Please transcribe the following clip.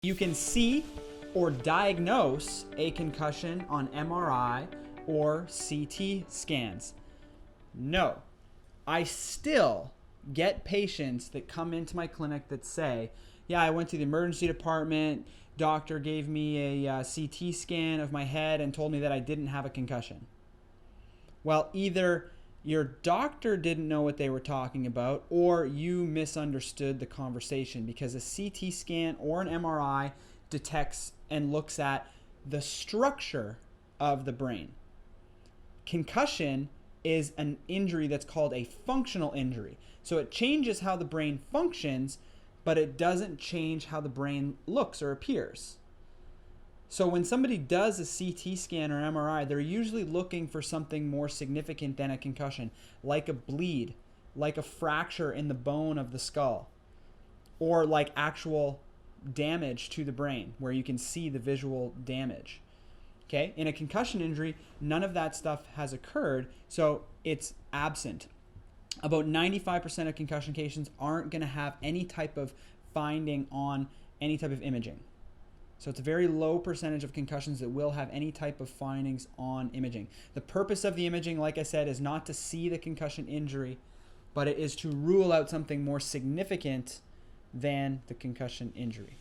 You can see or diagnose a concussion on MRI or CT scans. No, I still get patients that come into my clinic that say, yeah, I went to the emergency department, doctor gave me a CT scan of my head and told me that I didn't have a concussion. Well, either your doctor didn't know what they were talking about or you misunderstood the conversation, because a CT scan or an MRI detects and looks at the structure of the brain. Concussion is an injury that's called a functional injury. So it changes how the brain functions, but it doesn't change how the brain looks or appears. So when somebody does a CT scan or MRI, they're usually looking for something more significant than a concussion, like a bleed, like a fracture in the bone of the skull, or like actual damage to the brain where you can see the visual damage. Okay? In a concussion injury, none of that stuff has occurred, so it's absent. About 95% of concussion cases aren't going to have any type of finding on any type of imaging. So it's a very low percentage of concussions that will have any type of findings on imaging. The purpose of the imaging, like I said, is not to see the concussion injury, but it is to rule out something more significant than the concussion injury.